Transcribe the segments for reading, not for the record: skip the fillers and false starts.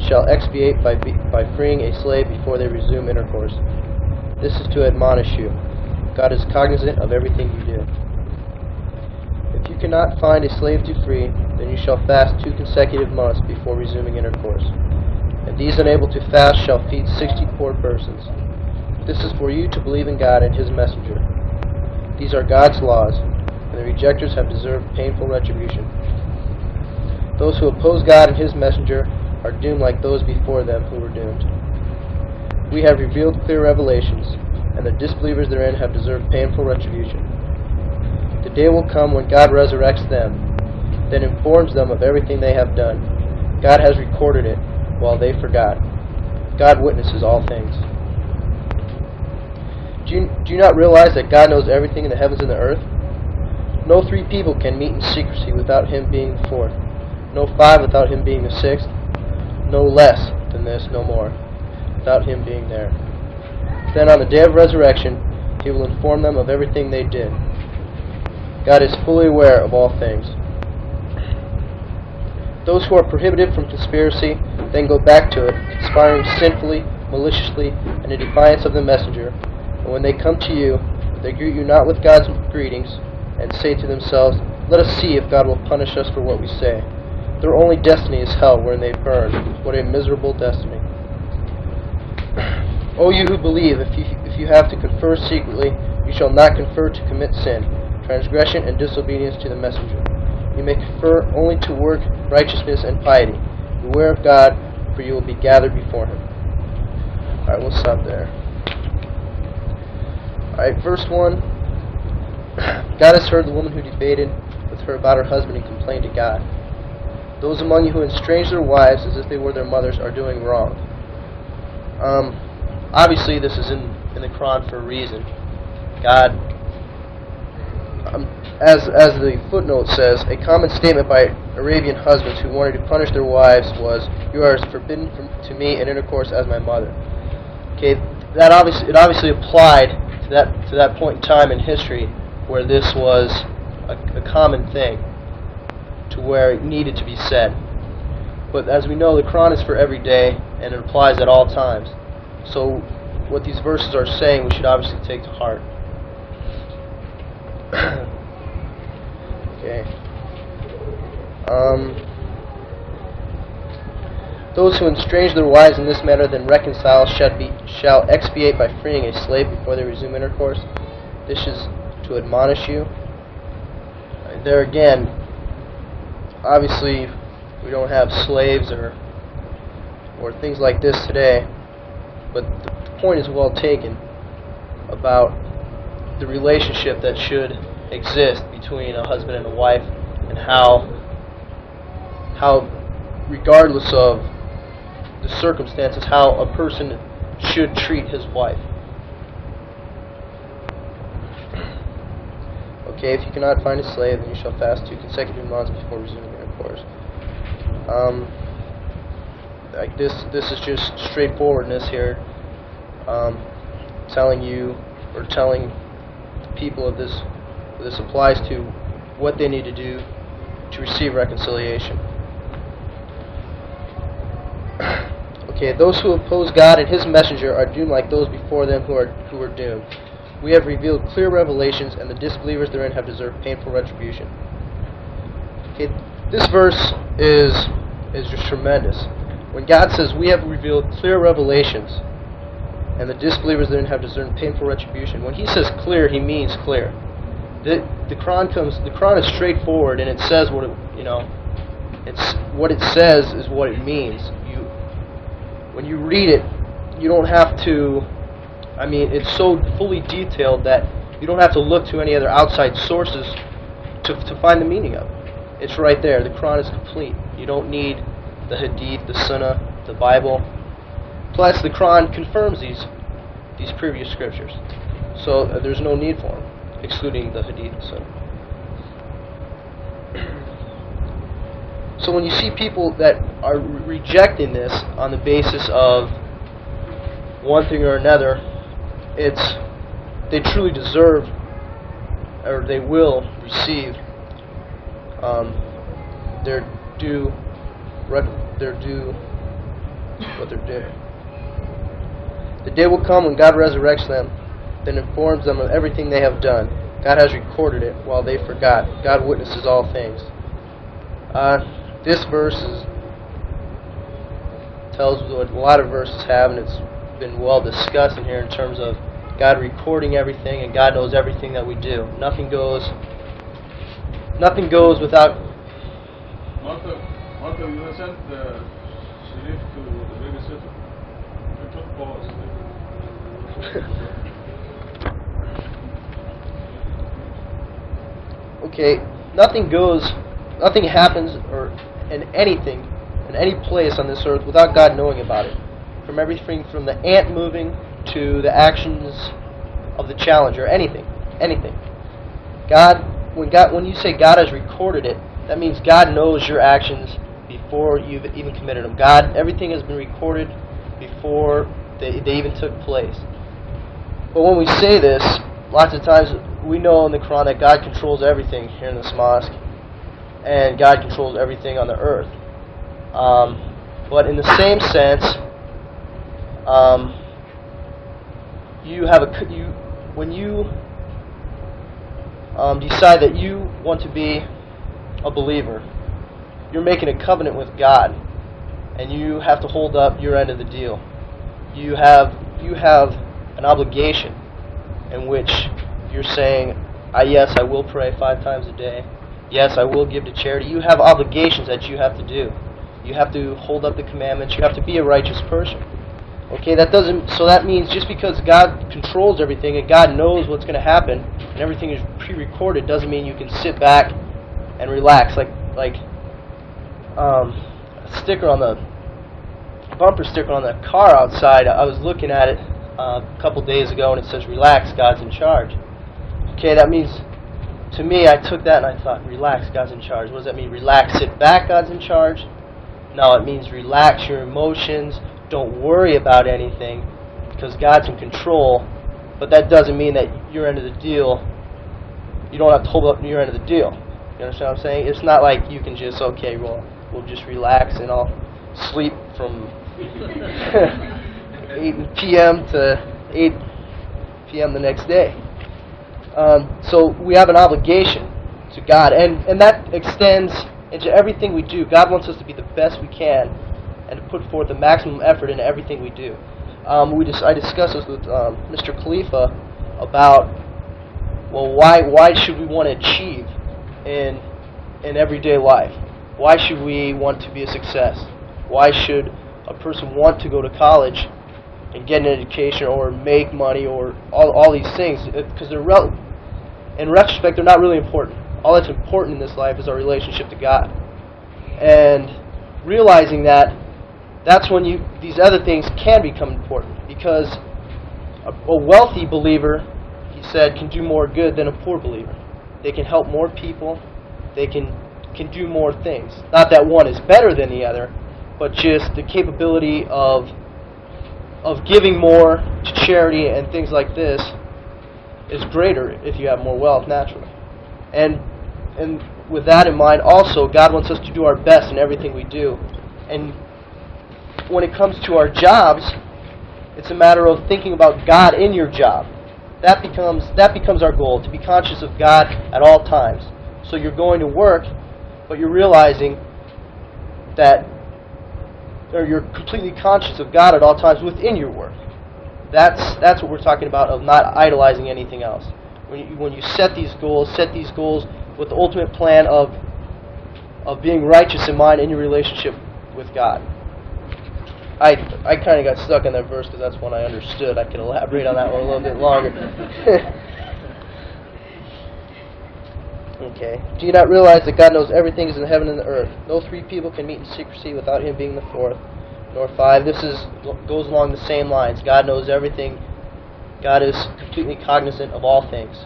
shall expiate by freeing a slave before they resume intercourse. This is to admonish you. God is cognizant of everything you do. If you cannot find a slave to free, then you shall fast 2 consecutive months before resuming intercourse. And these unable to fast shall feed 64 persons. This is for you to believe in God and His messenger. These are God's laws, and the rejectors have deserved painful retribution. Those who oppose God and His messenger are doomed like those before them who were doomed. We have revealed clear revelations, and the disbelievers therein have deserved painful retribution. The day will come when God resurrects them, then informs them of everything they have done. God has recorded it, while they forgot. God witnesses all things. Do you not realize that God knows everything in the heavens and the earth? No 3 people can meet in secrecy without Him being the 4th. No 5 without Him being the 6th. No less than this, no more, without Him being there. Then on the day of resurrection, He will inform them of everything they did. God is fully aware of all things. Those who are prohibited from conspiracy then go back to it, conspiring sinfully, maliciously, and in defiance of the messenger. And when they come to you, they greet you not with God's greetings, and say to themselves, "Let us see if God will punish us for what we say." Their only destiny is hell, wherein they burn. What a miserable destiny. O you who believe, if you have to confer secretly, you shall not confer to commit sin, transgression, and disobedience to the messenger. You may confer only to work righteousness and piety. Beware of God, for you will be gathered before Him. Alright, we'll stop there. Alright, verse 1. God has heard the woman who debated with her about her husband and complained to God. Those among you who estrange their wives as if they were their mothers are doing wrong. Obviously, this is in the Quran for a reason. God, as the footnote says, a common statement by Arabian husbands who wanted to punish their wives was, "You are as forbidden to me in intercourse as my mother." Okay, it obviously applied to that point in time in history where this was a common thing, to where it needed to be said. But as we know, the Quran is for every day, and it applies at all times. So what these verses are saying, we should obviously take to heart. Okay. Those who estrange their wives in this manner then reconcile shall expiate by freeing a slave before they resume intercourse. This is to admonish you. There again, obviously we don't have slaves or things like this today, but the point is well taken about the relationship that should exist between a husband and a wife, and how regardless of the circumstances, how a person should treat his wife. Okay, if you cannot find a slave, then you shall fast 2 consecutive months before resuming intercourse. Like this is just straightforwardness here, telling the people of this applies to what they need to do to receive reconciliation. Okay, those who oppose God and His messenger are doomed like those before them who are doomed. We have revealed clear revelations, and the disbelievers therein have deserved painful retribution. Okay, this verse is just tremendous. When God says we have revealed clear revelations, and the disbelievers therein have deserved painful retribution, when He says clear, He means clear. The Quran is straightforward, and it says what it says is what it means. When you read it, you don't have to. I mean, it's so fully detailed that you don't have to look to any other outside sources to find the meaning of it. It's right there. The Quran is complete. You don't need the Hadith, the Sunnah, the Bible. Plus, the Quran confirms these previous scriptures, so there's no need for them, excluding the Hadith and Sunnah. So when you see people that are rejecting this on the basis of one thing or another, they truly deserve, or they will receive their due what they're doing. The day will come when God resurrects them, then informs them of everything they have done. God has recorded it while they forgot. God witnesses all things. This verse tells what a lot of verses have, and it's been well discussed in here in terms of God recording everything, and God knows everything that we do. Nothing goes without. Martha, you have sent the slave to the babysitter. I took pause. Okay, nothing happens in any place on this earth without God knowing about it. From everything from the ant moving to the actions of the challenger, anything. When you say God has recorded it, that means God knows your actions before you've even committed them. Everything has been recorded before they even took place. But when we say this, lots of times we know in the Quran that God controls everything here in this mosque, and God controls everything on the earth. But in the same sense, when you decide that you want to be a believer, you're making a covenant with God, and you have to hold up your end of the deal. You have an obligation in which you're saying, yes, I will pray 5 times a day. Yes, I will give to charity. You have obligations that you have to do. You have to hold up the commandments. You have to be a righteous person. Okay, that means just because God controls everything and God knows what's going to happen and everything is pre-recorded doesn't mean you can sit back and relax. Like a sticker on the bumper sticker on the car outside. I was looking at it a couple days ago, and it says, "Relax, God's in charge." Okay, that means, to me, I took that and I thought, relax, God's in charge. What does that mean? Relax, sit back, God's in charge? No, it means relax your emotions. Don't worry about anything because God's in control. But that doesn't mean that your end of the deal, you don't have to hold up your end of the deal. You understand what I'm saying? It's not like you can just, okay, well, we'll just relax and I'll sleep from 8 p.m. to 8 p.m. the next day. So we have an obligation to God, and that extends into everything we do. God wants us to be the best we can and to put forth the maximum effort into everything we do. I discussed this with Mr. Khalifa about, well, why should we want to achieve in everyday life? Why should we want to be a success? Why should a person want to go to college and get an education or make money or all these things? Because in retrospect, they're not really important. All that's important in this life is our relationship to God. And realizing that's when these other things can become important, because a wealthy believer, he said, can do more good than a poor believer. They can help more people. They can do more things. Not that one is better than the other, but just the capability of giving more to charity and things like this is greater if you have more wealth naturally. And with that in mind, also, God wants us to do our best in everything we do. And when it comes to our jobs, it's a matter of thinking about God in your job. That becomes our goal, to be conscious of God at all times. So you're going to work, but you're realizing that, or you're completely conscious of God at all times within your work. That's what we're talking about, of not idolizing anything else. When you set these goals with the ultimate plan of being righteous in mind in your relationship with God. I kind of got stuck in that verse because that's one I understood. I can elaborate on that one a little bit longer. Okay. Do you not realize that God knows everything is in heaven and the earth? No 3 people can meet in secrecy without Him being the 4th, nor 5. This goes along the same lines. God knows everything. God is completely cognizant of all things.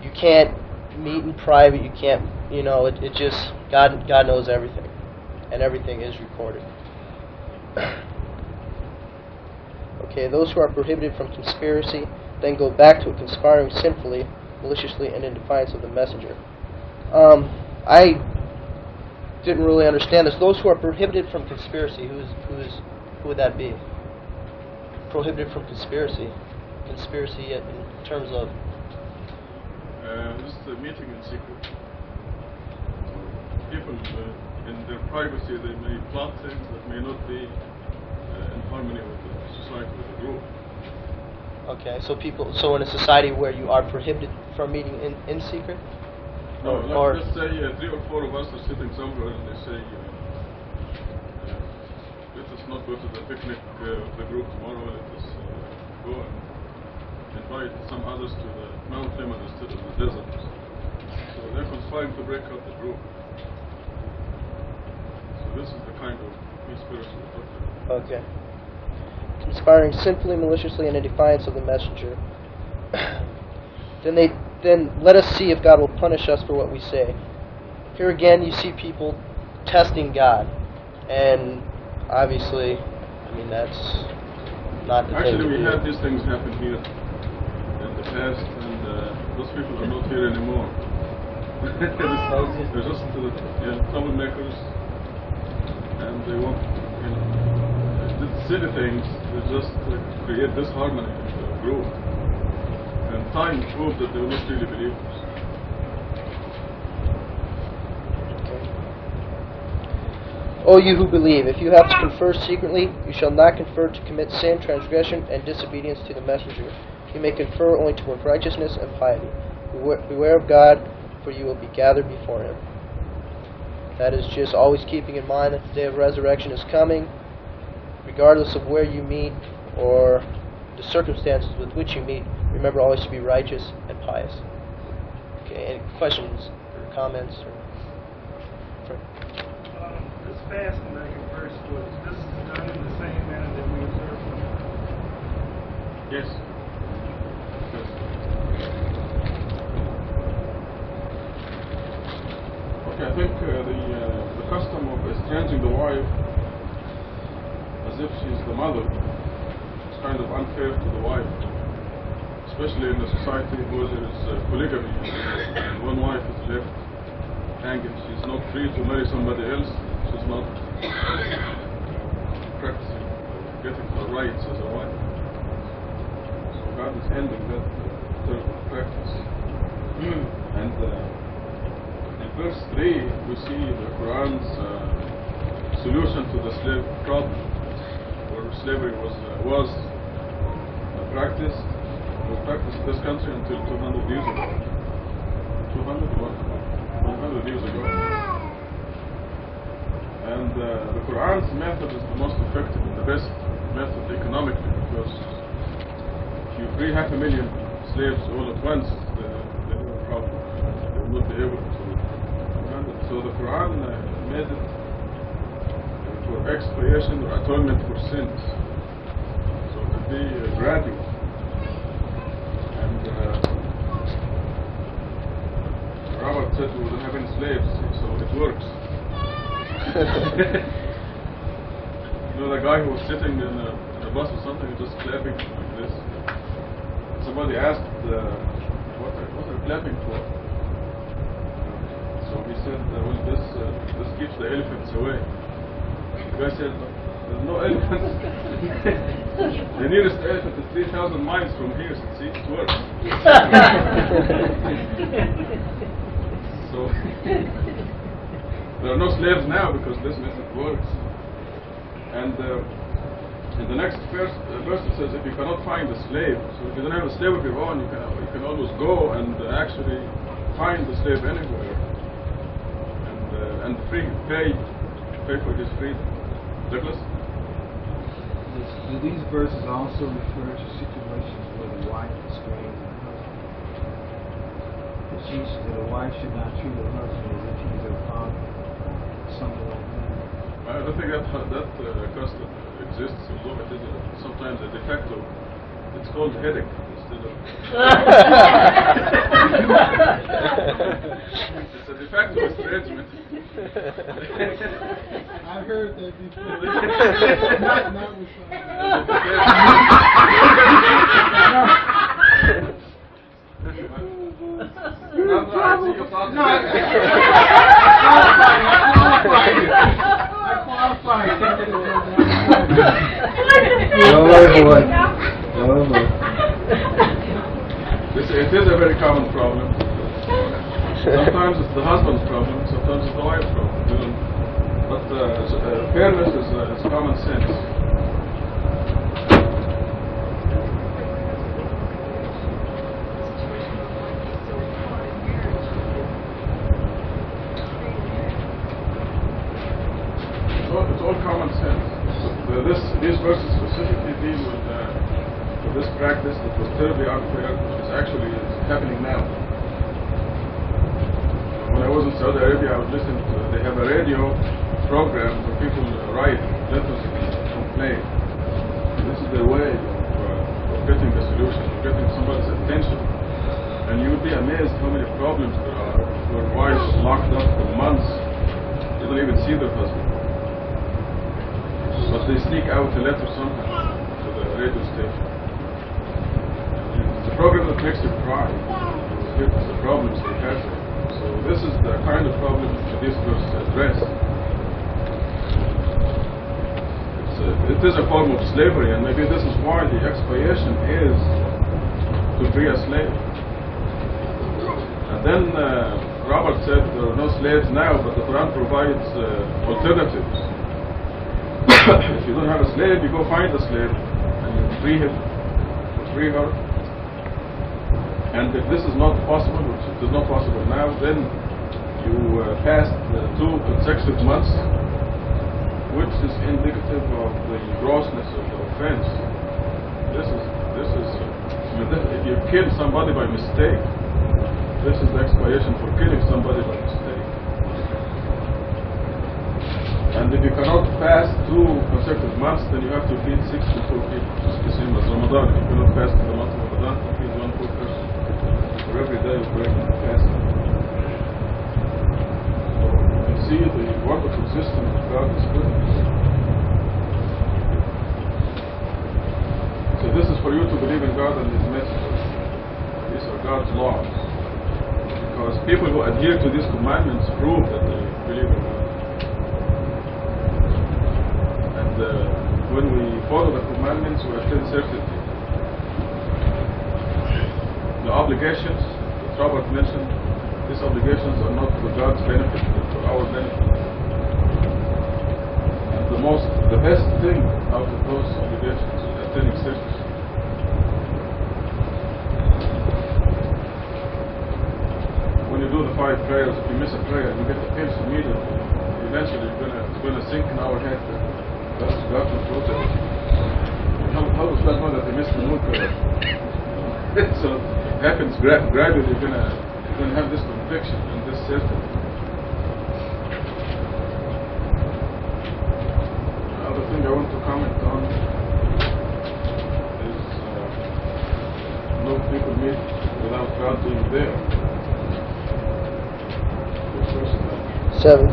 You can't meet in private. You can't, it just, God knows everything. And everything is recorded. Okay, those who are prohibited from conspiracy then go back to conspiring sinfully, maliciously, and in defiance of the messenger. didn't really understand this. Those who are prohibited from conspiracy, who would that be? Prohibited from conspiracy. Conspiracy in terms of... Just meeting in secret. People in their privacy, they may plot things that may not be in harmony with the society, with the group. Okay, so in a society where you are prohibited from meeting in secret? No, let's say 3 or 4 of us are sitting somewhere and they say, let us not go to the picnic of the group tomorrow, let us go and invite some others to the Mount Lemon instead of the desert. So they're conspiring to break up the group. So this is the kind of conspiracy we're talking about. Okay. Conspiring sinfully, maliciously, and in defiance of the messenger. Then let us see if God will punish us for what we say. Here again, you see people testing God, and obviously, I mean, that's not the thing to do. Actually, we had these things happen here in the past, and those people are not here anymore. They're just troublemakers, and they want, silly things that just create disharmony in the group. And time proved that they were not really believers. O you who believe, if you have to confer secretly, you shall not confer to commit sin, transgression, and disobedience to the messenger. You may confer only to work righteousness and piety. Beware of God, for you will be gathered before Him. That is just always keeping in mind that the day of resurrection is coming, regardless of where you meet or the circumstances with which you meet. Remember always to be righteous and pious. Okay, any questions or comments? This fasting that you first was, this is done in the same manner that we observe from Yes. Okay, I think the custom of estranging the wife as if she's the mother is kind of unfair to the wife, especially in a society where there is polygamy and one wife is left hanging. She's not free to marry somebody else. She's not practicing, getting her rights as a wife. So God is ending that terrible practice. And in verse 3 we see the Quran's solution to the slave problem, where slavery was practiced. It was practiced in this country until 200 years ago. 100 years ago. And the Quran's method is the most effective and the best method economically, because if you free 500,000 slaves all at once, they have a problem. They will not be able to handle it. So the Quran made it for expiation or atonement for sins. So it will be gradual. And Robert said we don't have any slaves, so it works. You know, the guy who was sitting in a bus or something, just clapping like this. Somebody asked, what are you clapping for? So he said, well, this keeps the elephants away. The guy said, there's no elephants. The nearest elephant is 3,000 miles from here, so see, it works. So there are no slaves now because this method works. And in the next verse it says, if you cannot find a slave, so if you don't have a slave of your own, you can always go and actually find the slave anywhere and pay for his freedom. Douglas? Do these verses also refer to situations where the wife estranged the husband? That a wife should not treat her husband as if he's her father, something like that. I don't think that custom exists. Although it is sometimes a de facto. It's called headache instead of. It's a de facto estrangement. I've heard that before. not with qualified. Oh boy. Oh boy. It is a very common problem. Sometimes it's the husband's problem, sometimes it's the wife's problem. But fairness is common sense. It's all common sense. These verses specifically deal with this practice that was terribly unfair, which is happening now. When I was in Saudi Arabia, I was listening to, they have a radio program where people write letters and complain. And this is their way of getting a solution, of getting somebody's attention. And you would be amazed how many problems there are where wives locked up for months, they don't even see their husband. But they sneak out a letter somehow to the radio station. It's a program that makes you cry. It's the problems they have. So this is the kind of problem that these verses address. It is a form of slavery, and maybe this is why the expiation is to free a slave. And then Robert said there are no slaves now, but the Quran provides alternatives. If you don't have a slave, you go find a slave and you free him or free her. And if this is not possible, which is not possible now, then you fast 2 consecutive months, which is indicative of the grossness of the offense. If you kill somebody by mistake, this is the expiation for killing somebody by mistake. And if you cannot fast 2 consecutive months, then you have to feed 64 people. It's the same as Ramadan. If you cannot fast in the month of Ramadan, you feed 1 poor person. For every day of breaking the fast. So you can see the wonderful system that God has put in. So this is for you to believe in God and His messages. These are God's laws. Because people who adhere to these commandments prove that they believe in God. And when we follow the commandments, we attain certainty. The obligations that Robert mentioned, these obligations are not for God's benefit, but for our benefit. And the best thing out of those obligations is attaining certainty. When you do the 5 prayers, if you miss a prayer, you get the pinch immediately. Eventually, it's going to sink in our head that God controls it. How does God know that they missed the moon prayer? So it happens gradually. You're gonna have this conviction and this certainty. Another thing I want to comment on is no people meet without God being there. Which verse is that? 7.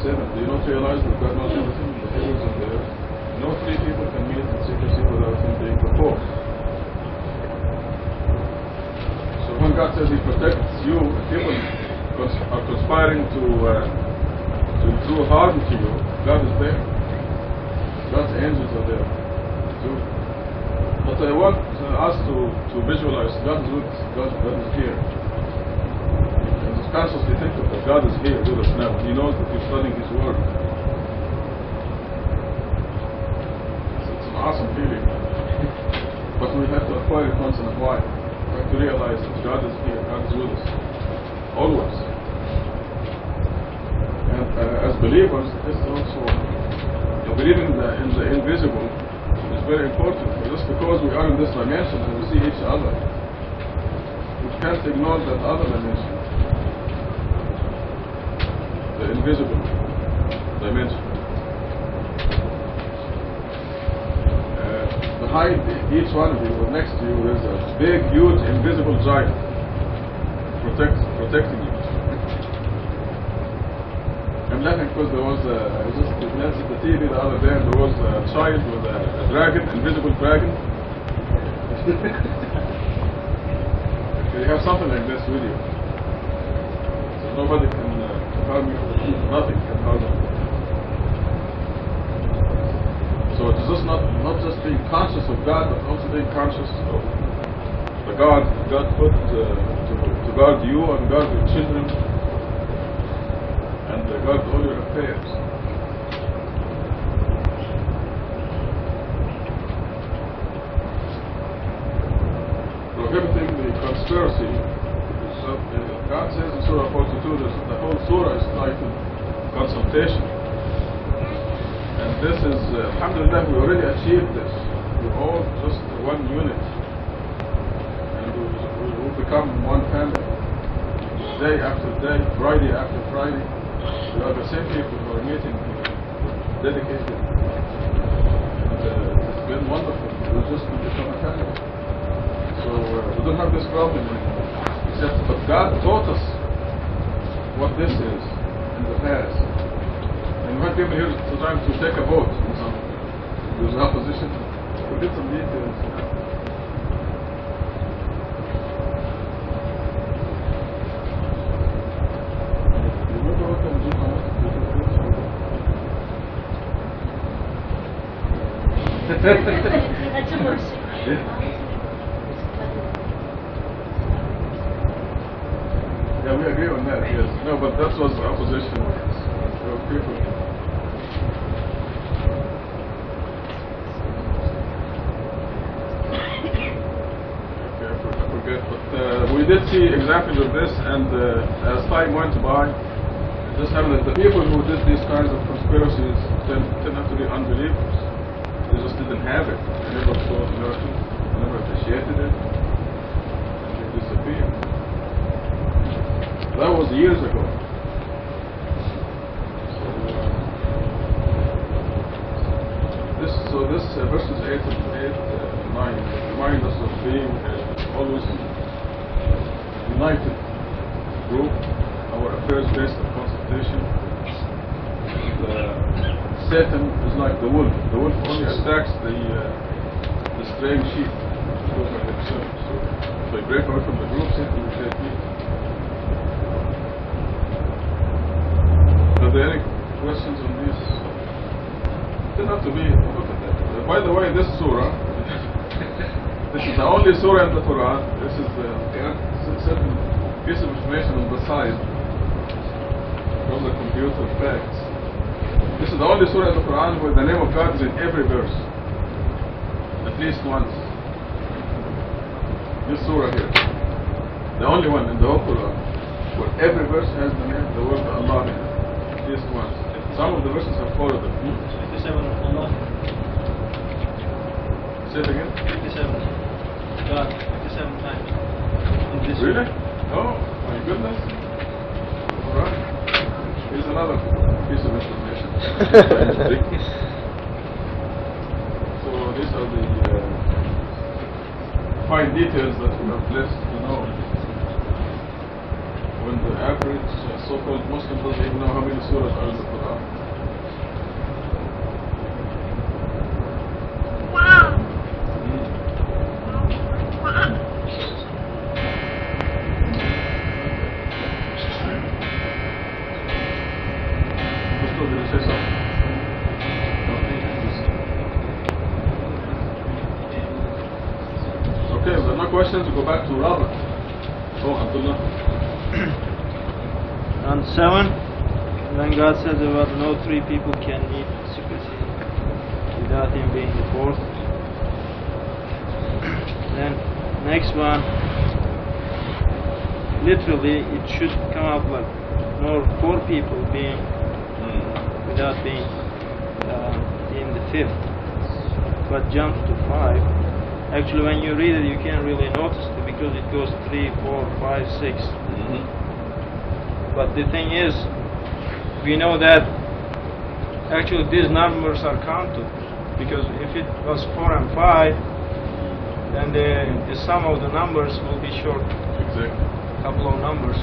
Do you not realize that God knows everything in the heavens and the earth? No 3 people can meet in secrecy without Him being before. When God says He protects you, people are conspiring to do harm to you. God is there. God's angels are there too. But I want us to visualize God is with us. God is here. And just consciously think of that. God is here with us now. He knows that we're studying His Word. It's an awesome feeling. But we have to acquire it once in a while. To realize that God is here, God is with us, always. And as believers, this is also believing in the invisible is very important. Just because we are in this dimension and we see each other, we can't ignore that other dimension, the invisible dimension. Behind each one of you or next to you is a big, huge, invisible giant protecting you. I'm laughing because I was just glancing at the TV the other day and there was a child with a dragon, invisible dragon. You have something like this with you. So nobody can harm you, nothing can harm you. So it is just not just being conscious of God, but also being conscious of the God put to guard you and guard your children and guard all your affairs. Prohibiting the conspiracy. So, God says in Surah 42, the whole Surah is titled Consultation. And this is, alhamdulillah, we already achieved this. We're all just one unit. And we will become one family. Day after day, Friday after Friday, we are the same people who are meeting, dedicated. And it's been wonderful. We've just become a family. So we don't have this problem anymore. Except, but God taught us what this is in the past. And we had people here trying to take a vote in some. There was opposition. We did some details. You remember what I'm doing? That's a mercy. Yeah, we agree on that, yes. No, but that was opposition. There were people. Okay, I forget. But we did see examples of this, and as time went by, it just happened that the people who did these kinds of conspiracies turned out to be unbelievers. They just didn't have it. They never saw the miracle, they never appreciated it, and they disappeared. That was years ago. So this verses 8 and 9 remind us of being always united group, our affairs based on consultation. Satan is like the wolf. The wolf only attacks the straying sheep. Those are themselves. So if they break out from the group, Satan will take lead. Are there any questions on this? It doesn't have to be. Look at that. By the way, this surah, this is the only surah in the Quran. This is a certain piece of information on the side from the computer facts. This is the only surah in the Quran where the name of God is in every verse, at least once. This surah here, the only one in the whole Quran where every verse has the word Allah in it. This once. Some of the verses have followed them. 57 Allah. Say it again. 57. God, 57 times. In this Really? Oh, my goodness. Alright. Here's another piece of information. So these are the fine details that we are blessed to know. When the average so-called Muslim doesn't even know how many surahs are in the Quran. Mustafa, did you say something? Okay, if there are no questions, we'll go back to Robert. Oh, Abdullah. And 7, when God says about no three people can eat secrecy without him being the fourth. Then next one, literally it should come up like no 4 people being without being in the 5th, but jumps to 5. Actually, when you read it, you can't really notice it because it goes 3, 4, 5, 6. But the thing is, we know that actually these numbers are counted, because if it was 4 and 5, then the sum of the numbers will be short. Exactly. Couple of numbers.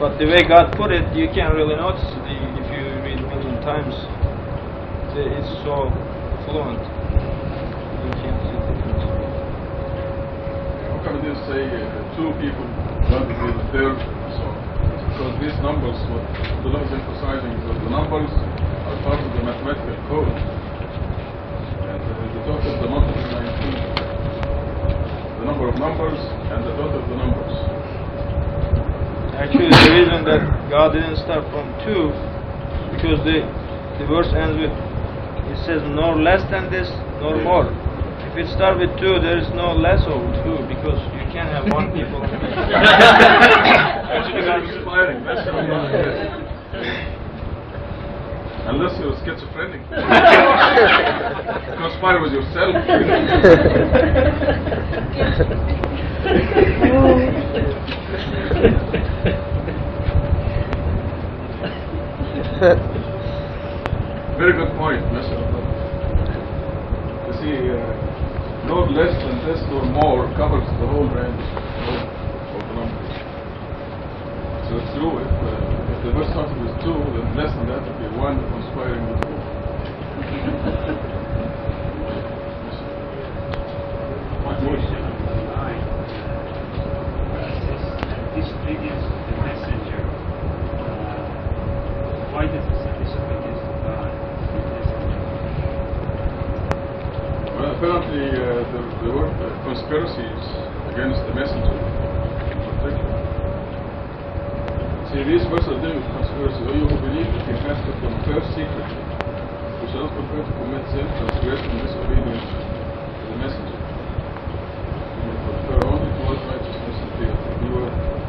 But the way God put it, you can't really notice it if you read a million times. It's so fluent. You can't see the difference. How come it didn't say 2 people, God will be the 3rd? So, because these numbers, what the Lord is emphasizing is that the numbers are part of the mathematical code. number of numbers and the total of the numbers. Actually, the reason that God didn't start from 2, because the verse ends with, it says nor less than this, nor more. If it starts with 2, there is no less of 2, because you can't have one people. Actually, God is inspiring. That's how God is. Unless you're schizophrenic. Conspire with yourself. Very good point, Merciful. You see, no less than this nor more covers the whole range of the numbers. So it's true, if the verse started with 2, then less than that would be 1 conspiring with 2. Disobedience to the messenger. Why does it say disobedience to God? Well, apparently the word conspiracy is against the messenger. See, these verses are dealing with conspiracy. O you who believe, if you have to confer secretly, you shall not confer to commit sin, transgression, and disobedience to the messenger. You will confer only towards righteousness and piety.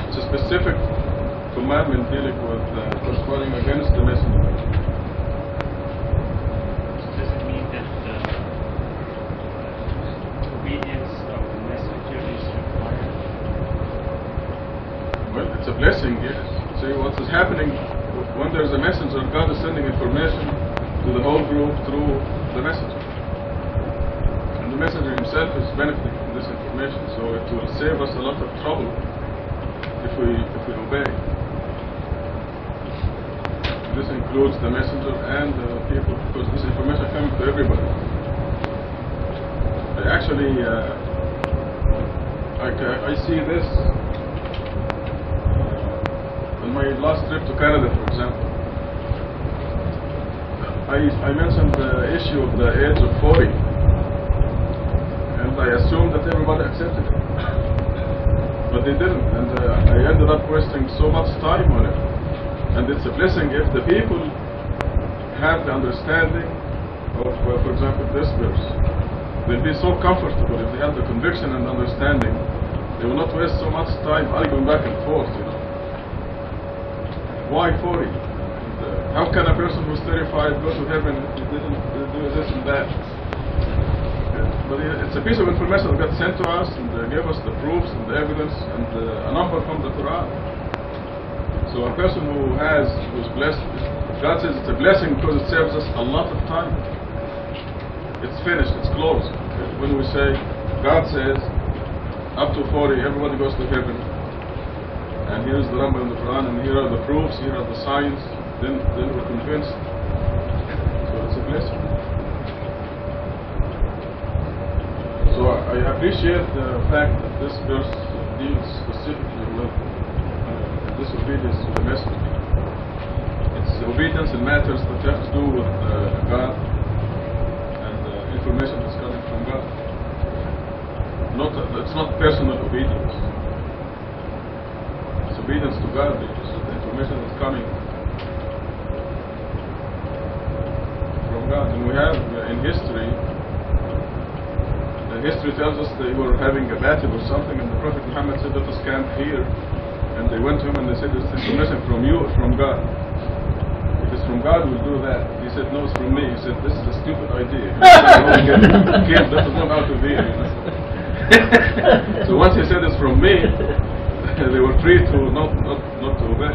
It's a specific commandment dealing with conspiring against the messenger. So does it mean that obedience of the messenger is required? Well, it's a blessing, yes. See, what is happening when there's a messenger, God is sending information to the whole group through the messenger. And the messenger himself is benefiting from this information, so it will save us a lot of trouble if we obey. This includes the messenger and the people, because this information comes to everybody. I see this on my last trip to Canada, for example. I mentioned the issue of the age of 40, and I assumed that everybody accepted it. But they didn't, and I ended up wasting so much time on it. And it's a blessing if the people have the understanding of, for example, this verse. They'll be so comfortable if they have the conviction and understanding. They will not waste so much time arguing back and forth, you know. Why 40? And, how can a person who's 35 go to heaven if he didn't do this and that? But it's a piece of information that got sent to us, and they gave us the proofs and the evidence and a number from the Quran. So a person who's blessed, God says it's a blessing because it saves us a lot of time. It's finished, it's closed. When we say, God says, up to 40, everybody goes to heaven, and here's the number in the Quran, and here are the proofs, here are the signs, then we're convinced. So it's a blessing. So I appreciate the fact that this verse deals specifically with disobedience to the messenger. It's obedience in matters that have to do with God and information that's coming from God. It's not personal obedience. It's obedience to God because the information is coming from God. And we have in history. History tells us they were having a battle or something, and the Prophet Muhammad said, let us camp here. And they went to him and they said, it's information from you or from God. If it's from God, we'll do that. He said, no, it's from me. He said, this is a stupid idea. Killed, let us not out of here. You know? So once he said it's from me, they were free to not to obey.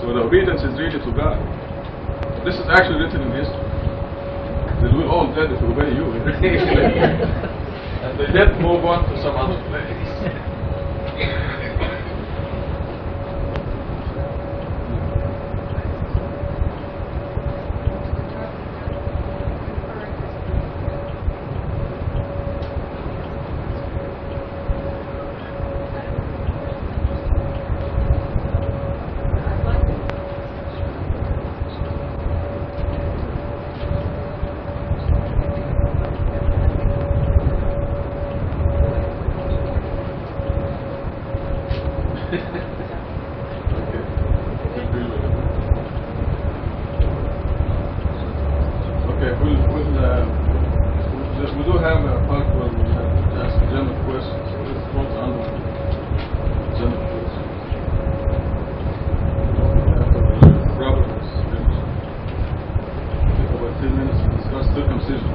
So the obedience is really to God. This is actually written in history. That we're all dead if we obey you. And they did move on to some other place. Okay, we do have a part where we have to ask general questions. So let's go to another general questions. After the problem is finished, take about 10 minutes to discuss circumcision.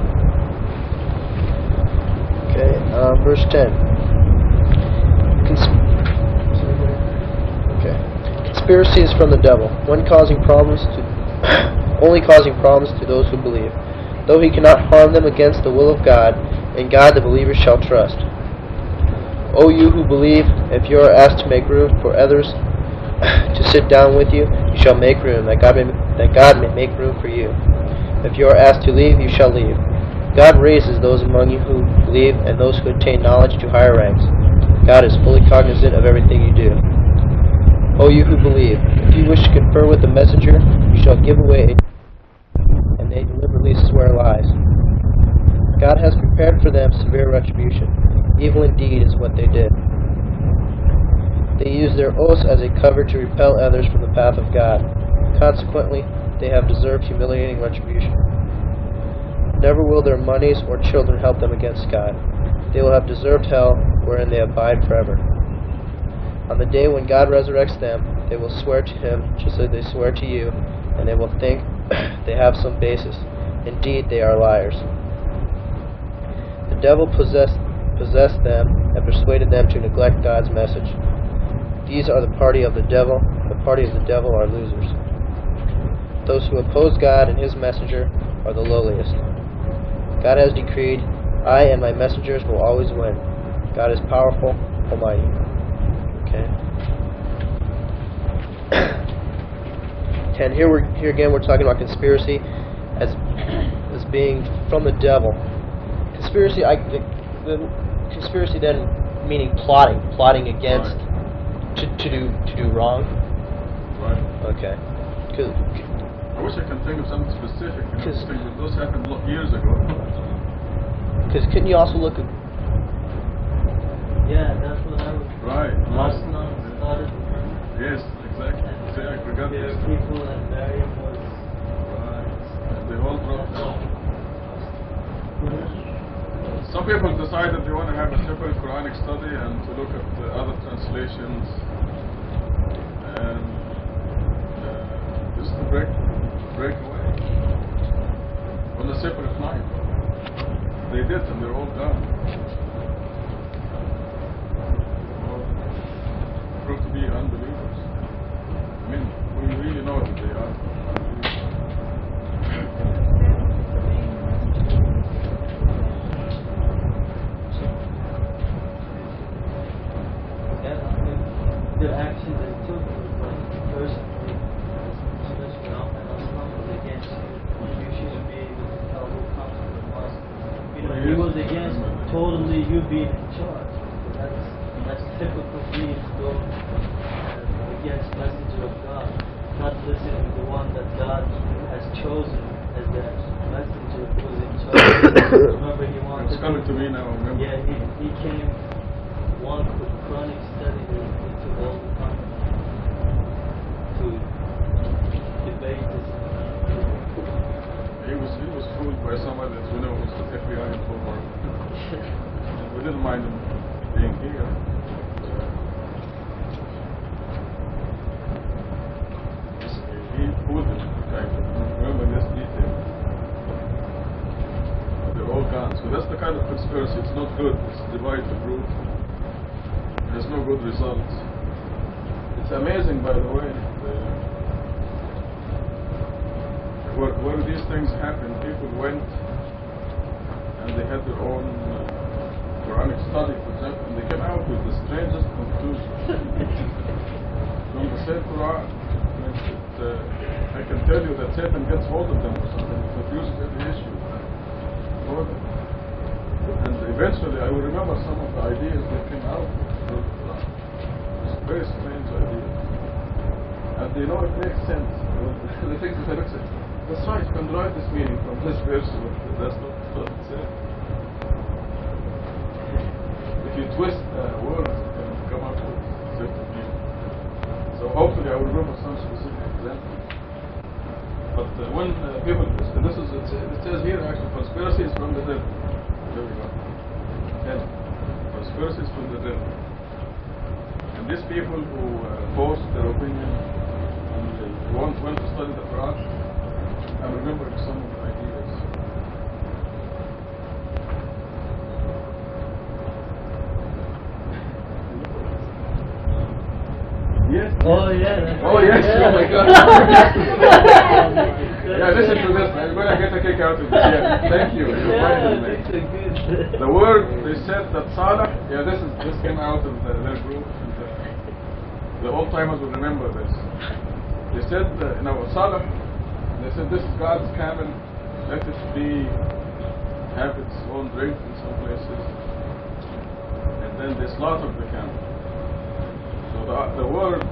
Okay, verse 10. Okay. Conspiracy is from the devil, only causing problems to those who believe. Though he cannot harm them against the will of God, in God the believers shall trust. O you who believe, if you are asked to make room for others to sit down with you, you shall make room, that God may make room for you. If you are asked to leave, you shall leave. God raises those among you who believe and those who attain knowledge to higher ranks. God is fully cognizant of everything you do. O you who believe, if you wish to confer with the messenger, you shall give away, and they deliberately swear lies. God has prepared for them severe retribution. Evil indeed is what they did. They used their oaths as a cover to repel others from the path of God. Consequently, they have deserved humiliating retribution. Never will their monies or children help them against God. They will have deserved hell, wherein they abide forever. On the day when God resurrects them, they will swear to Him just as they swear to you, and they will think they have some basis. Indeed, they are liars. The devil possessed them and persuaded them to neglect God's message. These are the party of the devil. The party of the devil are losers. Those who oppose God and His messenger are the lowliest. God has decreed, I and my messengers will always win. God is powerful, almighty. Okay. 10. Here again we're talking about conspiracy as being from the devil. Conspiracy, the conspiracy then meaning plotting against to do wrong. Right. Okay. I wish I can think of something specific. Because those happened years ago. Because couldn't you also look at... Yeah, that's what I was... Right. Arsenal started... Yes, exactly. See, I forgot There this. were people and Mariam was... Right. And they all dropped out. Some people decided they want to have a separate Quranic study and to look at the other translations and just to break away on a separate night. They did, and they're all gone. All proved to be unbelievers. I mean, we really know that they are unbelievers. The action they took was like personally, was against you. You shouldn't be able to tell who comes to the mosque. You know, he was against totally you being in charge. That's typical being go against messenger of God, not listening to the one that God has chosen as the messenger who was in charge. Remember, he wanted. It's coming to me now. Remember? Yeah, he came one with chronic study into all the time to debate this. He was fooled by somebody that we know was the FBI informer. And we didn't mind him being here. He fooled him, kind of. Remember this detail. They're all gone. So that's the kind of conspiracy. It's not good. It's divide the group. There's no good results. It's amazing, by the way, where these things happen. People went and they had their own Quranic study, for example, and they came out with the strangest conclusions from the same Quran. I can tell you that Satan gets hold of them or something. He confuses every issue for them. And eventually I will remember some of the ideas that came out. It's a very strange idea. And they know it makes sense. The things that make sense. That's right, you can derive this meaning from this verse, but that's not what it says. If you twist words, you can come up with certain meaning. So hopefully I will remember some specific examples. But when people, it says here actually, conspiracy is from the devil. There we go. Hell. Conspiracy is from the devil. And these people who post their opinion and they want to study the Quran, I'm remembering some of the ideas. Yes. Oh yeah. Oh yes. Yeah. Oh my God. Oh, Yeah, listen to this. I'm gonna get a kick out of this. Yeah, thank you. You're Yeah, right. it's a good. The word they said that Saleh. Yeah, this came out of their group. The old timers will remember this. They said, Saleh. They said this is God's camel. Let it have its own drink in some places, and then they slaughtered the camel. So the word,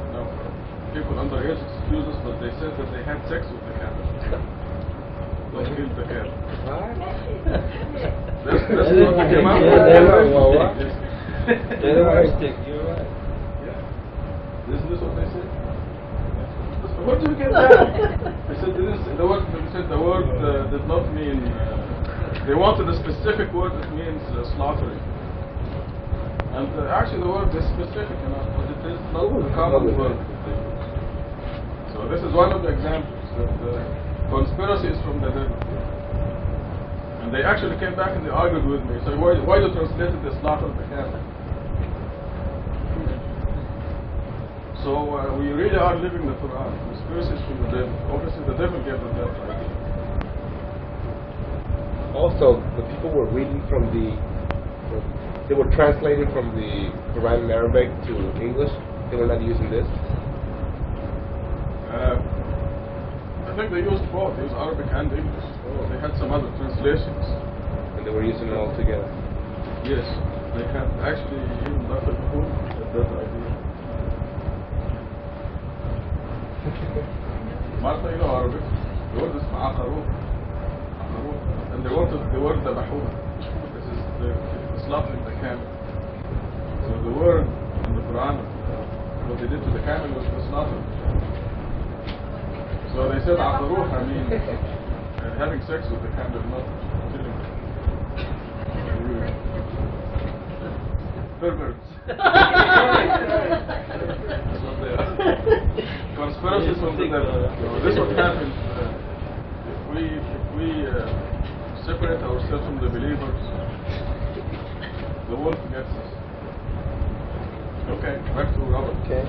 people underage excuse us, but they said that they had sex with the camel. They killed the camel. That's what came out. You're right. Yeah. Isn't this what they said? Where did you get that? They said the word did not mean. They wanted a specific word that means slaughtering. And actually the word is specific enough, but it is not a common word. So this is one of the examples that conspiracy is from the devil. And they actually came back and they argued with me. So why you translated the slaughter of the camel? So we really are living the Quran. Conspiracy is from the devil. Obviously the devil gave them that idea. Also, the people were reading they were translating from the Quran in Arabic to English. They were not using this. I think they used both. They used Arabic and English. They had some other translations. And they were using it all together. Yes, they had actually even Dr. Kuhn had that idea. Martha, you know Arabic. The word is ma'aqaruh. And the word dabahuh. This is the slaughtering the camel. So the word in the Quran, what they did to the camel was the slaughter. So they said aqaruh, I mean having sex with the camel, not killing it. Perverts. That's what they are. Conspiracies from the devil. So this is what happens if we separate ourselves from the believers. The wolf gets us. Okay, back to Robert. Okay.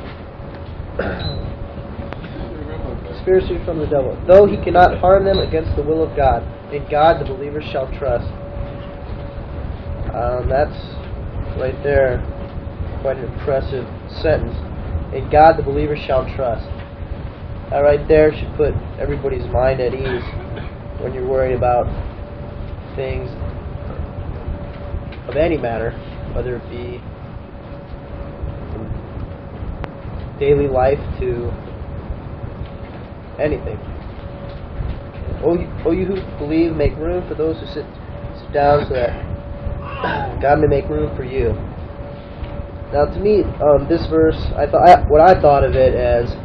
Remember that. Conspiracy from the devil. Though he cannot harm them against the will of God, in God the believers shall trust. That's right there. Quite an impressive sentence. In God the believers shall trust. That right there should put everybody's mind at ease when you're worried about things of any matter, whether it be from daily life to anything. O you who believe, make room for those who sit down, so that God may make room for you. Now, to me, this verse, what I thought of it as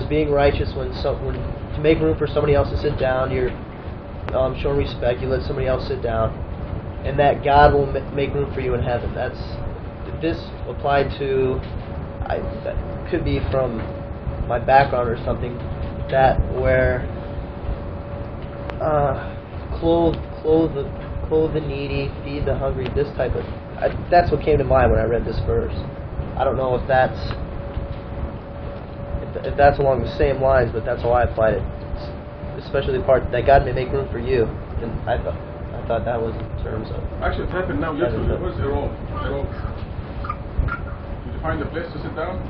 being righteous when to make room for somebody else to sit down, you're showing respect. You let somebody else sit down, and that God will make room for you in heaven. This applied to. That could be from my background or something. That where clothe the needy, feed the hungry. This type of. That's what came to mind when I read this verse. I don't know if that's along the same lines, but that's how I applied it. Especially the part that God may make room for you. And I thought that was in terms of. Actually, it happened now. Literally, where's Errol? Did you find a place to sit down?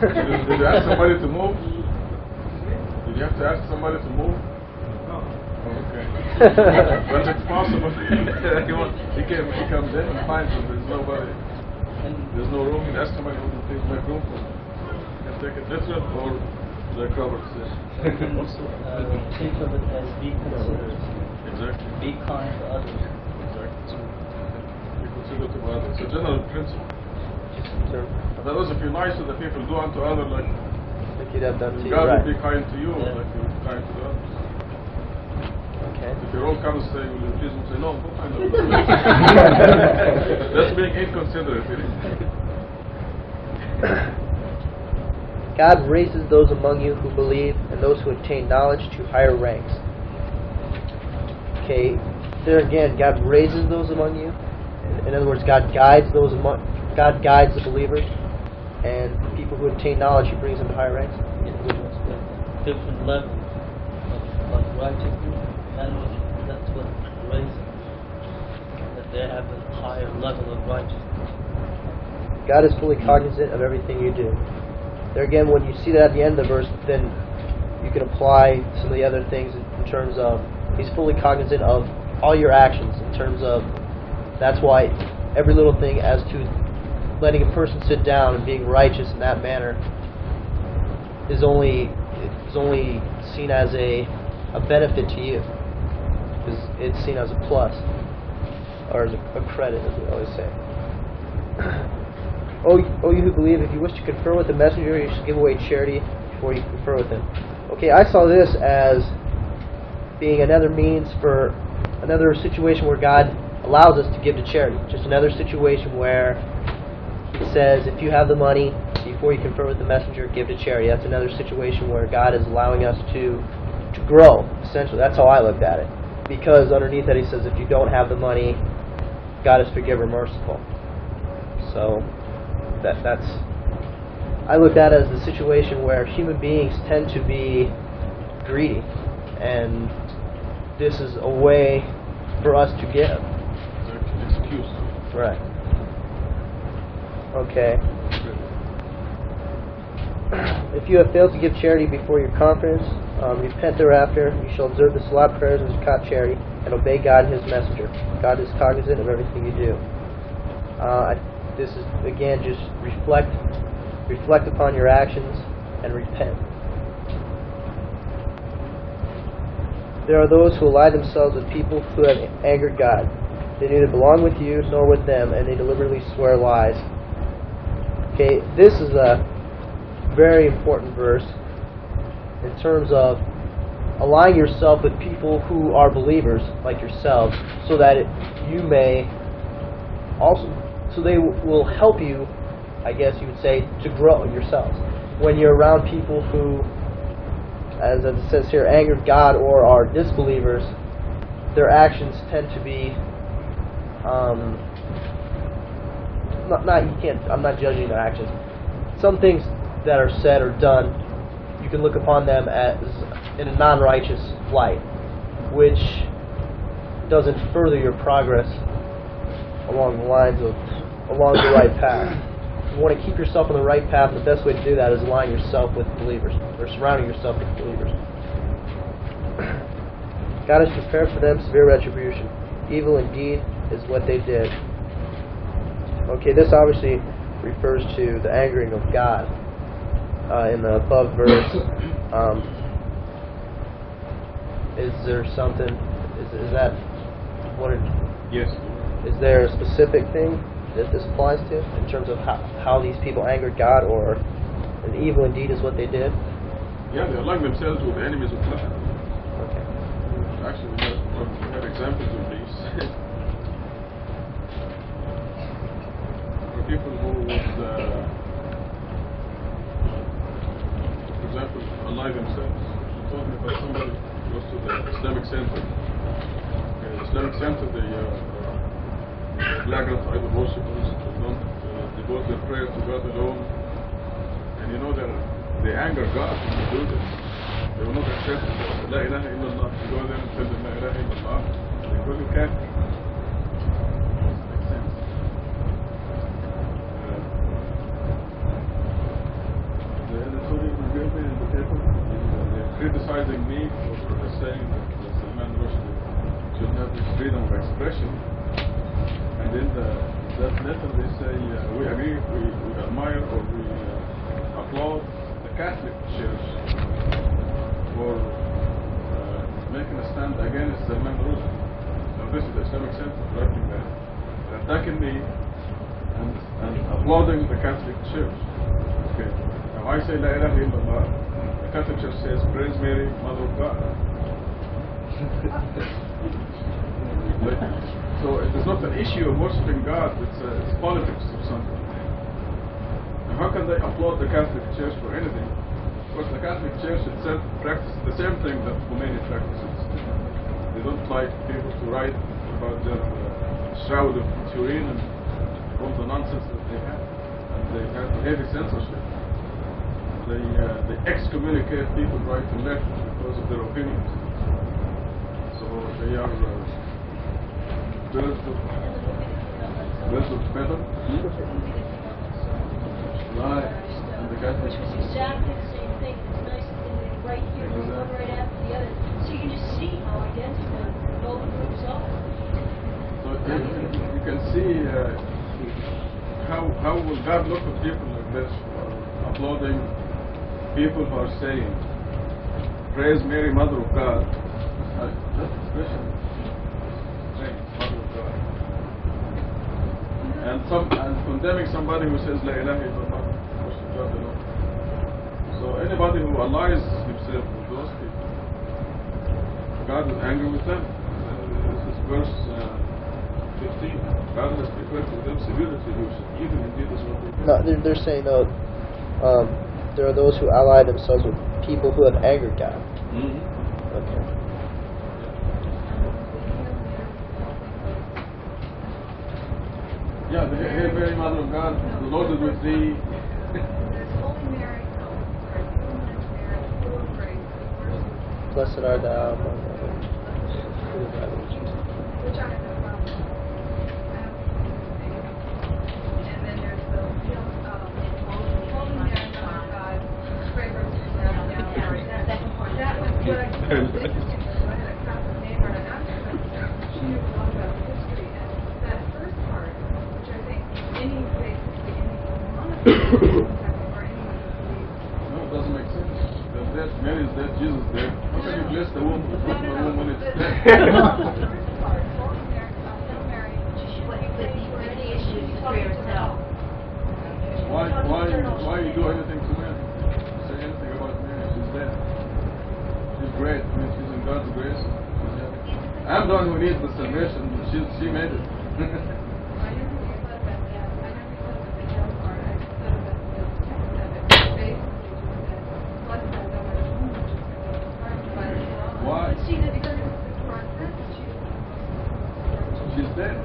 Did you ask somebody to move? Did you have to ask somebody to move? Okay. But it's possible. He comes in and finds that there's nobody. There's no room. He asks somebody to please make room for him. You can take it literal or like Robert says. Also, think of it as be considerate. Exactly. Be kind to others. Exactly. Be considerate to others. It's a general principle. In other words, if you're nice to the people, do unto others like He'd have done to you, God right? would be kind to you Yeah. like He would be kind to the others. Okay. If your own comes say, will you please, would say, no, go find them. That's being inconsiderate, really. God raises those among you who believe and those who attain knowledge to higher ranks. Okay, there again, God raises those among you. In other words, God guides the believers, and people who attain knowledge, He brings them to higher ranks. Different levels of righteousness, and that's what raises them, that they have a higher level of righteousness. God is fully cognizant of everything you do. There again, when you see that at the end of the verse, then you can apply some of the other things in terms of He's fully cognizant of all your actions. In terms of that's why every little thing as to letting a person sit down and being righteous in that manner is only seen as a benefit to you. It's seen as a plus or as a credit, as we always say. O you who believe, if you wish to confer with the messenger, you should give away charity before you confer with him. Okay, I saw this as being another means for another situation where God allows us to give to charity. Just another situation where He says, if you have the money, before you confer with the messenger, give to charity. That's another situation where God is allowing us to grow, essentially. That's how I looked at it. Because underneath that He says, if you don't have the money, God is forgiver, merciful. So that's I looked at it as the situation where human beings tend to be greedy, and this is a way for us to give. Excuse. Right. Okay. If you have failed to give charity before your conference, repent thereafter. You shall observe the salat prayers and zakat charity, and obey God and His messenger. God is cognizant of everything you do. This is again just reflect upon your actions and repent. There are those who ally themselves with people who have angered God. They neither belong with you nor with them, and they deliberately swear lies. Okay, this is a very important verse in terms of aligning yourself with people who are believers like yourselves, so that you may also, so they will help you, I guess you would say, to grow yourselves. When you're around people who, as it says here, angered God or are disbelievers, their actions tend to be I'm not judging their actions. Some things that are said or done, you can look upon them as in a non-righteous light, which doesn't further your progress along the right path. You want to keep yourself on the right path. The best way to do that is align yourself with believers, or surrounding yourself with believers. God has prepared for them severe retribution. Evil indeed is what they did. Okay, this obviously refers to the angering of God in the above verse. Is there something? Is that what? Yes. Is there a specific thing that this applies to in terms of how these people angered God, or an evil indeed is what they did? Yeah, they align themselves with the enemies of God. Okay. Actually, we have examples of these. For people who would, for example, ally themselves. You told me about somebody who goes to the Islamic Center. Okay, the Islamic Center, they flagrant idol worshippers, don't devote their prayer to God alone. And you know that they anger God when they do this. They will not accept La ilaha illallah. You go there and tell them La ilaha illallah, they call you kafir. Makes sense. They're criticizing me for saying that Salman Rushdie should have this freedom of expression. And in that letter they say, we agree, we admire, or we applaud the Catholic Church for making a stand against Salman Rushdie. So this is the Islamic Center writing that. They're attacking me and applauding the Catholic Church. Okay. Now I say La ilaha illallah, Catholic Church says, "Praise Mary, Mother of God." Like, so it is not an issue of worshiping God, it's politics or something. And how can they applaud the Catholic Church for anything? Because the Catholic Church itself practices the same thing that Khomeini practices. They don't like people to write about their shroud of Turin and all the nonsense that they have. And they have heavy censorship. They excommunicate people right and left because of their opinions. So they are birds of feather. Right. And the Catholic Which was exactly the same thing. It's nice that they right here, one right after the other. So you can just see how identical both groups are. So you can see how will God look at people like this, applauding people who are saying, "Praise Mary, Mother of God." That's expression. Mother of God. And condemning somebody who says La ilaha illallah, worship God alone. So anybody who allies himself with those people, God is angry with them. This is verse 15. God has prepared for them severe retribution, even indeed as what they do. No, they're saying though, there are those who ally themselves with people who have angered God. Mm-hmm. Okay. Yeah, the Hail Mary, Mother of God, loaded with the. Blessed art thou among women. Which I have no problem with. And then there's the Holy Mary, Mother of God, pray for us sinners now and at the hour of death. That was what I thought was interesting. I had a Catholic neighbor and I asked her about she knew a lot about history, and that first part, which I think any faith, any monastery or anyone who believes. No, it doesn't make sense. There's dead, Mary is dead, Jesus is dead. How can you bless the womb when it's dead? Why you do anything to Mary? Say anything about Mary? She's dead. She's great. I mean, she's in God's grace. I'm the one who needs the salvation. She made it. Why? She's dead.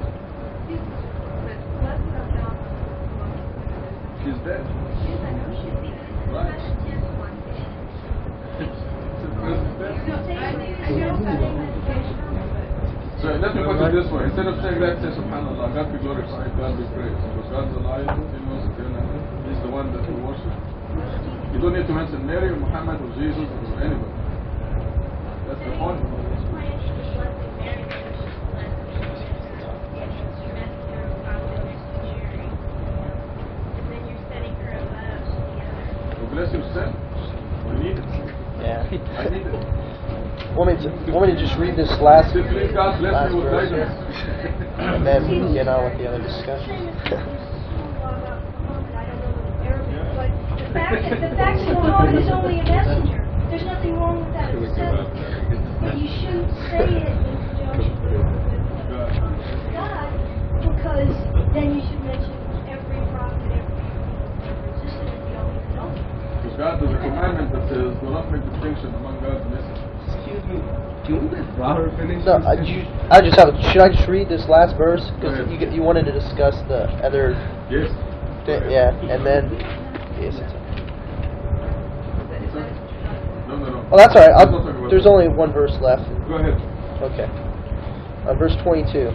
She's dead. Right. So let me put it this way. Instead of saying that, say Subhanallah, God be glorified, God be praised. Because God's alive, He knows eternally. He's the one that we worship. You don't need to mention Mary or Muhammad or Jesus or anybody. That's the point. Bless yourself. We need it. Yeah. I need it. Want me to just read this last Please, God bless last me with verse guidance. and then get on with the other discussion? The fact that Muhammad is only a messenger, there's nothing wrong with that. But you shouldn't say it in conjunction with God, because then you should mention every prophet, every existed, and you don't even know. Because God has a commandment that says, do not make distinction among God's messengers. Excuse me. Do you let Robert finish? No, I just have. Should I just read this last verse? Because you wanted to discuss the other. Yes. Yeah, and then. Yes. No. Well, that's all right. There's only one verse left. Go ahead. Okay. Verse 22.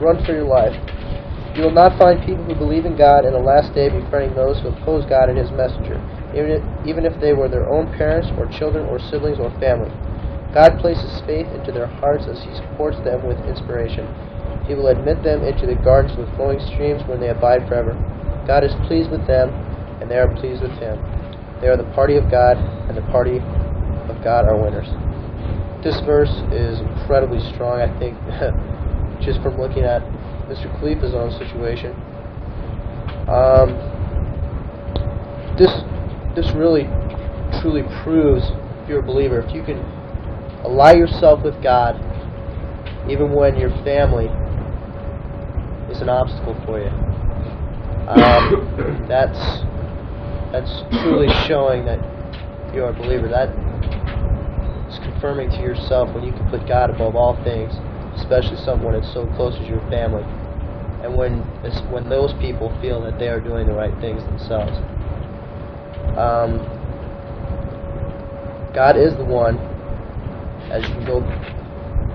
Run for your life. You will not find people who believe in God in the last day befriending those who oppose God and His messenger, even if they were their own parents or children or siblings or family. God places faith into their hearts as He supports them with inspiration. He will admit them into the gardens with flowing streams when they abide forever. God is pleased with them, and they are pleased with Him. They are the party of God, and the party of God are winners. This verse is incredibly strong, I think, just from looking at Mr. Khalifa's own situation. This really truly proves if you're a believer. If you can ally yourself with God, even when your family is an obstacle for you, that's truly showing that you're a believer. That is confirming to yourself when you can put God above all things, especially someone that's so close as your family, and when those people feel that they are doing the right things themselves. God is the one, as you can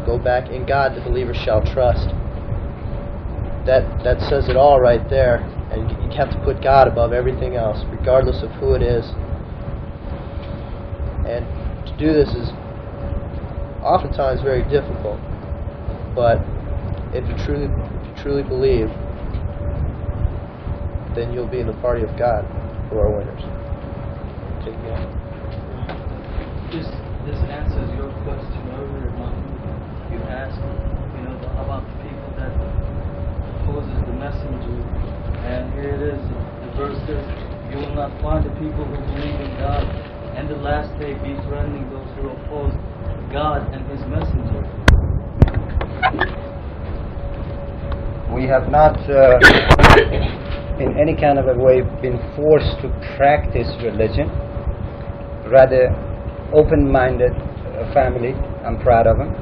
go back, in God the believer shall trust. That says it all right there, and you have to put God above everything else, regardless of who it is. And to do this is oftentimes very difficult, but if you truly believe, then you'll be in the party of God, who are winners. Take me on. This answers your question earlier, Martin. You asked, about the people that opposes the messenger, and here it is. The verse says, "You will not find the people who believe in God and the last day befriending those who oppose God and His messenger." We have not, in any kind of a way, been forced to practice religion. Rather, open-minded family. I'm proud of them.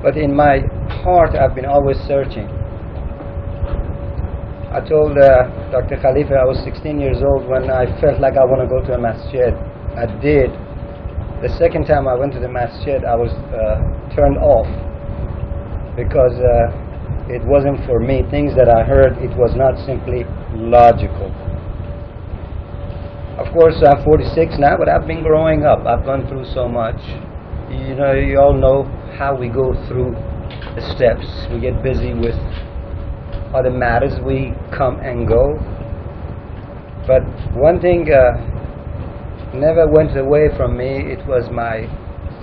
But in my heart, I've been always searching. I told Dr. Khalifa I was 16 years old when I felt like I want to go to a masjid. I did. The second time I went to the masjid, I was turned off because it wasn't for me. Things that I heard, it was not simply logical. Of course, I'm 46 now, but I've been growing up. I've gone through so much. You all know how we go through the steps. We get busy with other matters. We come and go. But one thing never went away from me. It was my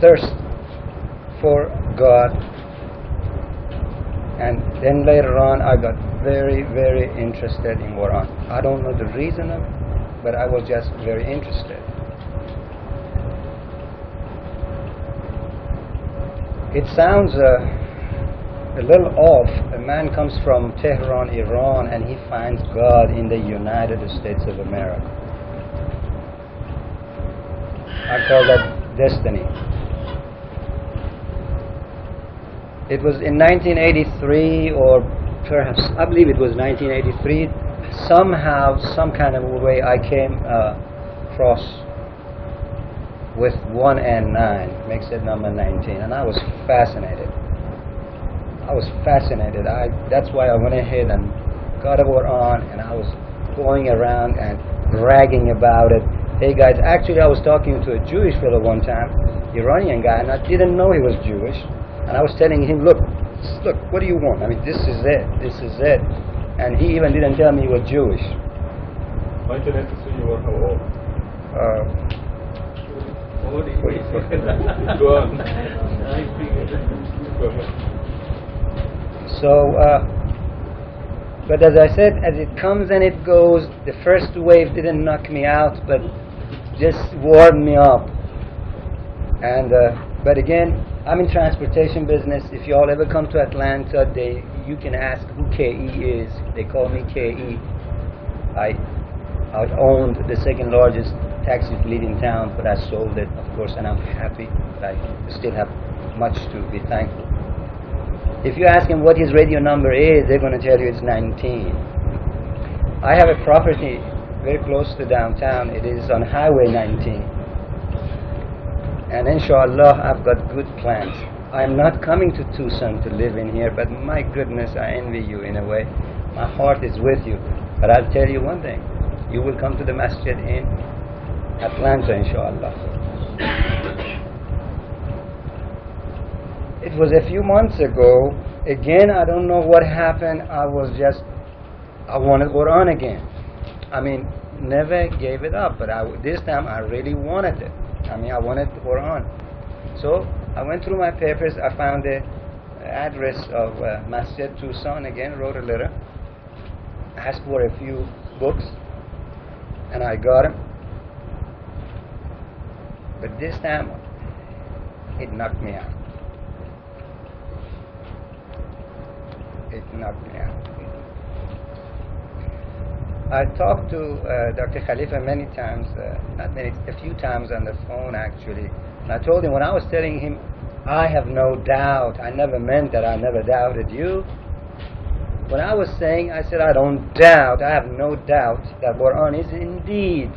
thirst for God. And then later on, I got very, very interested in Quran. I don't know the reason of it, but I was just very interested. It sounds a little off. A man comes from Tehran, Iran, and he finds God in the United States of America. I call that destiny. It was in 1983, or perhaps, I believe it was 1983, somehow, some kind of a way, I came across with 1 and 9, makes it number 19, and I was fascinated. That's why I went ahead and got a Quran, and I was going around and bragging about it. Hey guys, actually I was talking to a Jewish fellow one time, Iranian guy, and I didn't know he was Jewish. And I was telling him, look, what do you want? I mean, this is it. And he even didn't tell me he was Jewish. 1993, you were how old? 40. Go on. So, but as I said, as it comes and it goes, the first wave didn't knock me out, but just warmed me up. And, but again, I'm in transportation business. If you all ever come to Atlanta, you can ask who KE is. They call me KE. I owned the second largest taxi fleet in town, but I sold it, of course, and I'm happy. But I still have much to be thankful. If you ask them what his radio number is, they're going to tell you it's 19. I have a property very close to downtown. It is on Highway 19. And inshallah, I've got good plans. I'm not coming to Tucson to live in here, but my goodness, I envy you in a way. My heart is with you. But I'll tell you one thing. You will come to the masjid in Atlanta, inshallah. It was a few months ago. Again, I don't know what happened. I wanted Quran again. I mean, never gave it up, but this time I really wanted it. I wanted the Quran. So I went through my papers. I found the address of Masjid Tucson again, wrote a letter, asked for a few books, and I got them. But this time, it knocked me out. It knocked me out. I talked to Dr. Khalifa many times, a few times on the phone actually. And I told him, when I was telling him, I have no doubt, I never meant that, I never doubted you. When I was saying, I said, I don't doubt, I have no doubt that Quran is indeed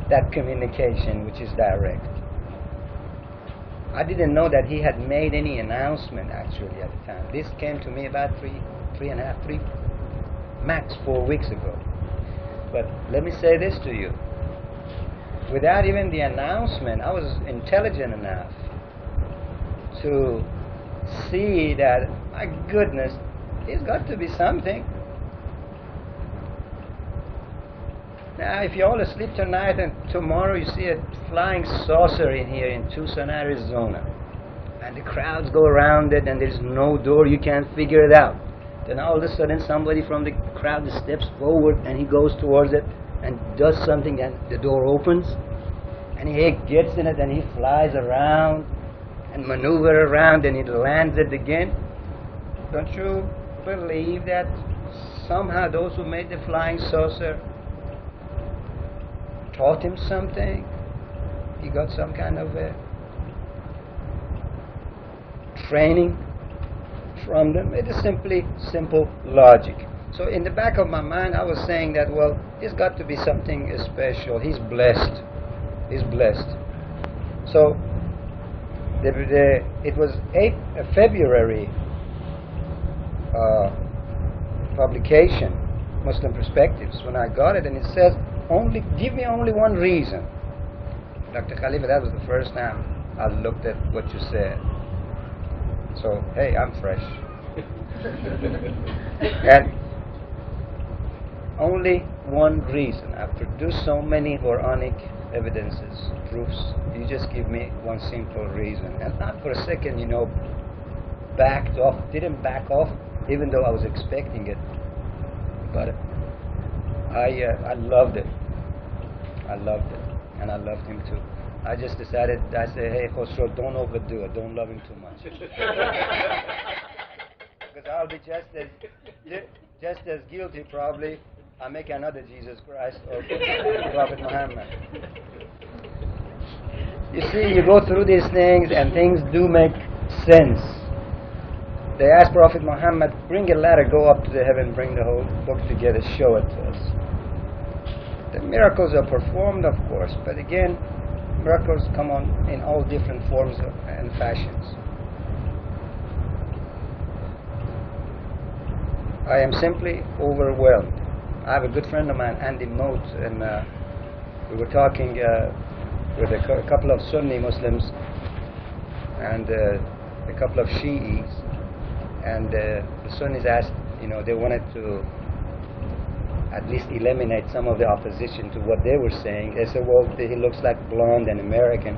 that communication which is direct. I didn't know that he had made any announcement actually at the time. This came to me about max 4 weeks ago. But let me say this to you. Without even the announcement, I was intelligent enough to see that, my goodness, it's got to be something. Now, if you're all asleep tonight and tomorrow you see a flying saucer in here in Tucson, Arizona, and the crowds go around it and there's no door, you can't figure it out. Then all of a sudden somebody from the crowd steps forward and he goes towards it and does something and the door opens and he gets in it and he flies around and maneuver around and he lands it again. Don't you believe that somehow those who made the flying saucer taught him something? He got some kind of a training from them. It is simply simple logic. So in the back of my mind I was saying that, well, it's got to be something special. He's blessed. He's blessed. So it was February publication, Muslim Perspectives, when I got it, and it says, give me only one reason. Dr. Khalifa, that was the first time I looked at what you said. So, hey, I'm fresh. And only one reason. I've produced so many Quranic evidences, proofs. You just give me one simple reason. And not for a second, backed off, didn't back off, even though I was expecting it. But I loved it. I loved it. And I loved him too. I just decided, I said, hey, Khosrow, don't overdo it. Don't love him too much. Because I'll be just as guilty, probably. I make another Jesus Christ or Prophet Muhammad. You see, you go through these things and things do make sense. They asked Prophet Muhammad, bring a ladder, go up to the heaven, bring the whole book together, show it to us. The miracles are performed, of course, but again, miracles come on in all different forms and fashions. I am simply overwhelmed. I have a good friend of mine, Andy Moat, and we were talking with a couple of Sunni Muslims and a couple of Shi'is, and the Sunnis asked, they wanted to at least eliminate some of the opposition to what they were saying. They said, well, he looks like blonde and American.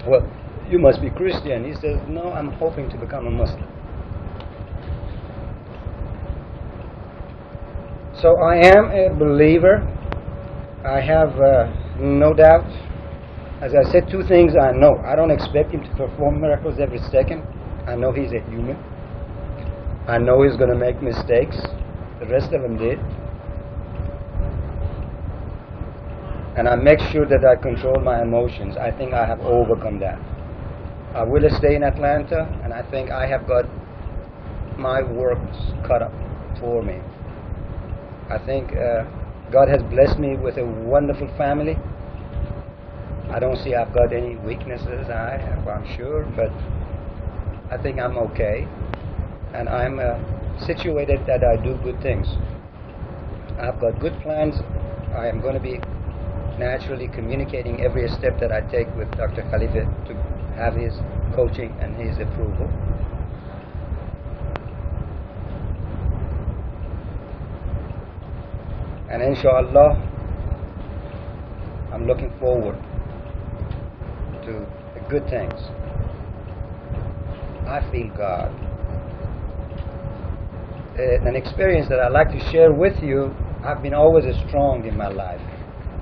Well, you must be Christian. He says, no, I'm hoping to become a Muslim. So I am a believer. I have no doubt. As I said, two things I know. I don't expect him to perform miracles every second. I know he's a human. I know he's going to make mistakes. The rest of them did. And I make sure that I control my emotions. I think I have overcome that. I will stay in Atlanta, and I think I have got my work cut up for me. I think God has blessed me with a wonderful family. I don't see I've got any weaknesses, I'm sure, but I think I'm okay. And I'm situated that I do good things. I've got good plans. I am going to be naturally communicating every step that I take with Dr. Khalifa to have his coaching and his approval. And inshallah, I'm looking forward to the good things. I feel God. An experience that I'd like to share with you. I've been always strong in my life.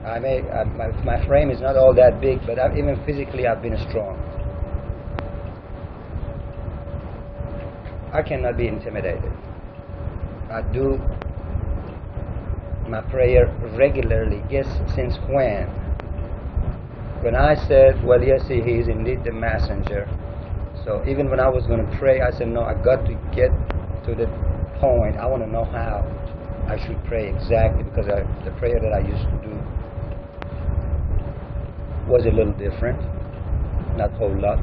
my frame is not all that big, but even physically I've been strong. I cannot be intimidated. I do my prayer regularly. Guess since when? When I said, well, yes, he is indeed the messenger. So even when I was going to pray, I said, no, I got to get to the point. I want to know how I should pray exactly, because the prayer that I used to do was a little different, not a whole lot.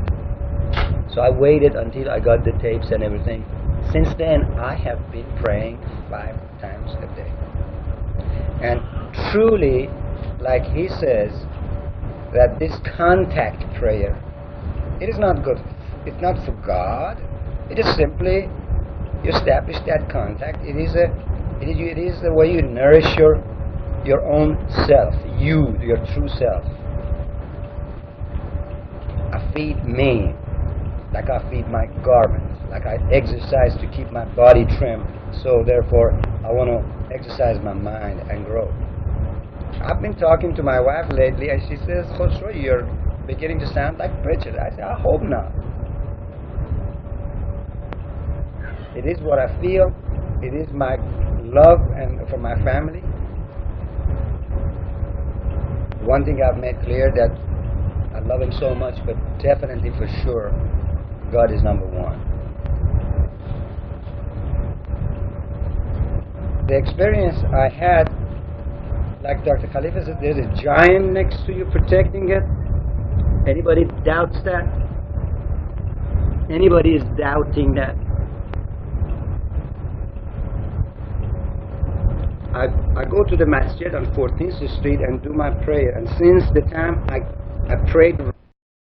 So I waited until I got the tapes and everything. Since then, I have been praying 5 times a day. And truly, like he says, that this contact prayer, it is not good. It's not for God. It is simply you establish that contact. It is the way you nourish your own self, your true self. I feed me like I feed my garments, like I exercise to keep my body trim. So therefore, I want to exercise my mind and grow. I've been talking to my wife lately, and she says, Khosrow, you're beginning to sound like Pritchard. I said, I hope not. It is what I feel. It is my love and for my family. One thing I've made clear, that I love him so much, but definitely for sure, God is number one. The experience I had, like Dr. Khalifa said, there's a giant next to you protecting it. Anybody doubts that? Anybody is doubting that? I go to the masjid on 14th Street and do my prayer, and since the time I prayed